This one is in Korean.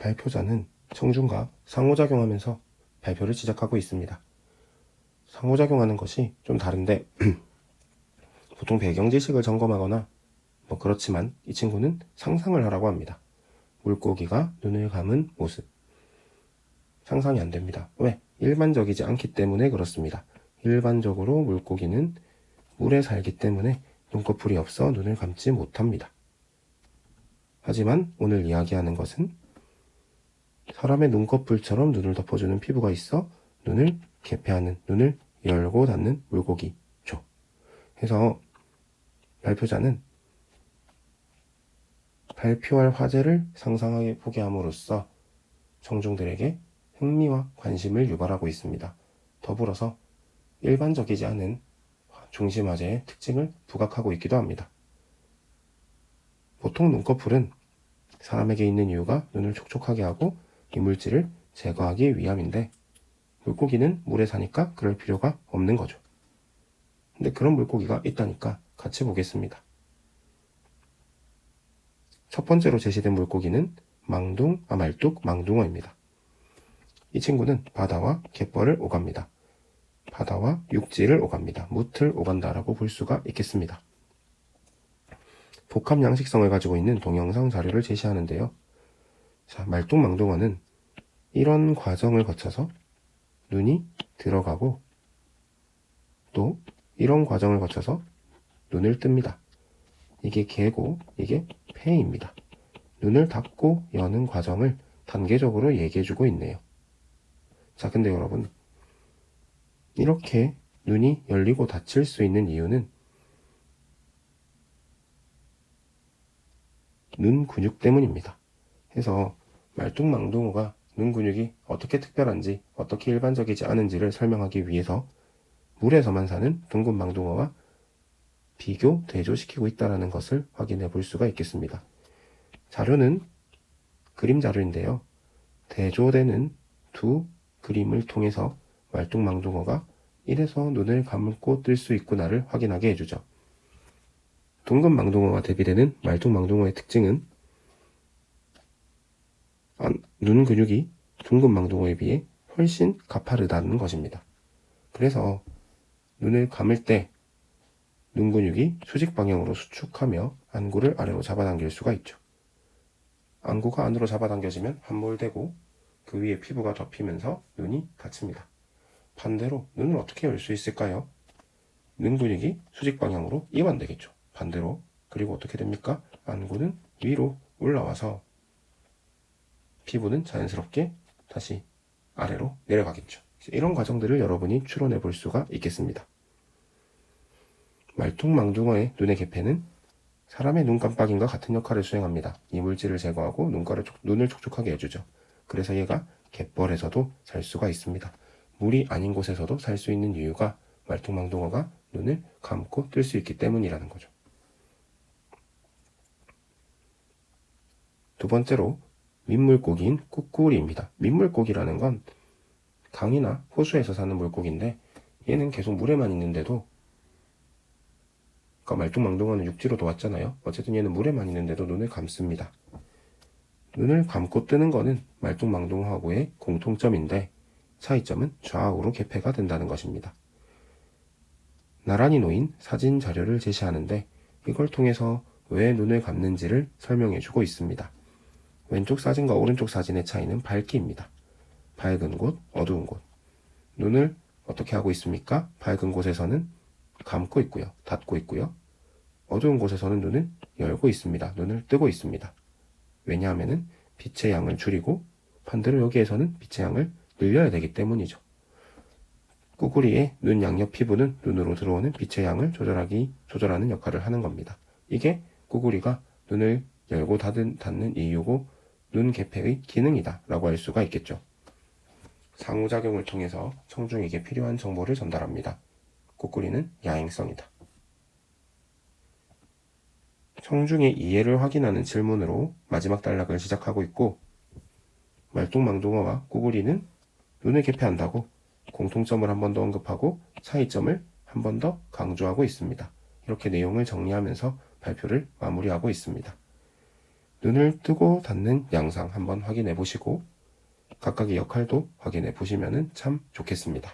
발표자는 청중과 상호작용하면서 발표를 시작하고 있습니다. 상호작용하는 것이 좀 다른데 보통 배경 지식을 점검하거나 그렇지만 이 친구는 상상을 하라고 합니다. 물고기가 눈을 감은 모습. 상상이 안 됩니다. 왜? 일반적이지 않기 때문에 그렇습니다. 일반적으로 물고기는 물에 살기 때문에 눈꺼풀이 없어 눈을 감지 못합니다. 하지만 오늘 이야기하는 것은 사람의 눈꺼풀처럼 눈을 덮어주는 피부가 있어 눈을 개폐하는, 눈을 열고 닫는 물고기죠. 그래서 발표자는 발표할 화제를 상상하게 보게 함으로써 청중들에게 흥미와 관심을 유발하고 있습니다. 더불어서 일반적이지 않은 중심 화제의 특징을 부각하고 있기도 합니다. 보통 눈꺼풀은 사람에게 있는 이유가 눈을 촉촉하게 하고 이물질을 제거하기 위함인데 물고기는 물에 사니까 그럴 필요가 없는 거죠. 근데 그런 물고기가 있다니까 같이 보겠습니다. 첫 번째로 제시된 물고기는 말뚝 망둥어입니다. 이 친구는 바다와 갯벌을 오갑니다. 바다와 육지를 오갑니다. 무틀 오간다라고 볼 수가 있겠습니다. 복합 양식성을 가지고 있는 동영상 자료를 제시하는데요. 자, 말뚝 망둥어는 이런 과정을 거쳐서 눈이 들어가고 또 이런 과정을 거쳐서 눈을 뜹니다. 이게 개고 이게 폐입니다. 눈을 닫고 여는 과정을 단계적으로 얘기해주고 있네요. 자, 근데 여러분 이렇게 눈이 열리고 닫힐 수 있는 이유는 눈 근육 때문입니다. 그래서 말뚝망둥어가 눈 근육이 어떻게 특별한지 어떻게 일반적이지 않은지를 설명하기 위해서 물에서만 사는 둥근 망둥어와 대조시키고 있다는 것을 확인해 볼 수가 있겠습니다. 자료는 그림 자료인데요. 대조되는 두 그림을 통해서 말뚝망둥어가 이래서 눈을 감고 뜰 수 있구나를 확인하게 해주죠. 둥근 망둥어와 대비되는 말뚝망둥어의 특징은 눈 근육이 둥근 망둥어에 비해 훨씬 가파르다는 것입니다. 그래서 눈을 감을 때 눈 근육이 수직 방향으로 수축하며 안구를 아래로 잡아당길 수가 있죠. 안구가 안으로 잡아당겨지면 함몰되고 그 위에 피부가 덮이면서 눈이 닫힙니다. 반대로 눈을 어떻게 열 수 있을까요? 눈 근육이 수직 방향으로 이완되겠죠. 반대로. 그리고 어떻게 됩니까? 안구는 위로 올라와서 피부는 자연스럽게 다시 아래로 내려가겠죠. 이런 과정들을 여러분이 추론해 볼 수가 있겠습니다. 말뚝망둥어의 눈의 개폐는 사람의 눈 깜빡임과 같은 역할을 수행합니다. 이물질을 제거하고 눈을 촉촉하게 해주죠. 그래서 얘가 갯벌에서도 살 수가 있습니다. 물이 아닌 곳에서도 살 수 있는 이유가 말뚝망둥어가 눈을 감고 뜰 수 있기 때문이라는 거죠. 두 번째로 민물고기인 꾸꾸리입니다. 민물고기라는 건 강이나 호수에서 사는 물고기인데 얘는 계속 물에만 있는데도 말뚝망둥어는 육지로도 왔잖아요. 어쨌든 얘는 물에만 있는데도 눈을 감습니다. 눈을 감고 뜨는 거는 말뚝망둥어하고의 공통점인데 차이점은 좌우로 개폐가 된다는 것입니다. 나란히 놓인 사진 자료를 제시하는데 이걸 통해서 왜 눈을 감는지를 설명해주고 있습니다. 왼쪽 사진과 오른쪽 사진의 차이는 밝기입니다. 밝은 곳, 어두운 곳. 눈을 어떻게 하고 있습니까? 밝은 곳에서는 감고 있고요. 닫고 있고요. 어두운 곳에서는 눈을 열고 있습니다. 눈을 뜨고 있습니다. 왜냐하면 빛의 양을 줄이고 반대로 여기에서는 빛의 양을 늘려야 되기 때문이죠. 꾸구리의 눈 양옆 피부는 눈으로 들어오는 빛의 양을 조절하는 역할을 하는 겁니다. 이게 꾸구리가 눈을 열고 닫는 이유고 눈 개폐의 기능이다 라고 할 수가 있겠죠. 상호작용을 통해서 청중에게 필요한 정보를 전달합니다. 꾸꾸리는 야행성이다. 청중의 이해를 확인하는 질문으로 마지막 단락을 시작하고 있고 말뚝망둥어와 꾸구리는 눈을 개폐한다고 공통점을 한 번 더 언급하고 차이점을 한 번 더 강조하고 있습니다. 이렇게 내용을 정리하면서 발표를 마무리하고 있습니다. 눈을 뜨고 닫는 양상 한번 확인해 보시고 각각의 역할도 확인해 보시면 참 좋겠습니다.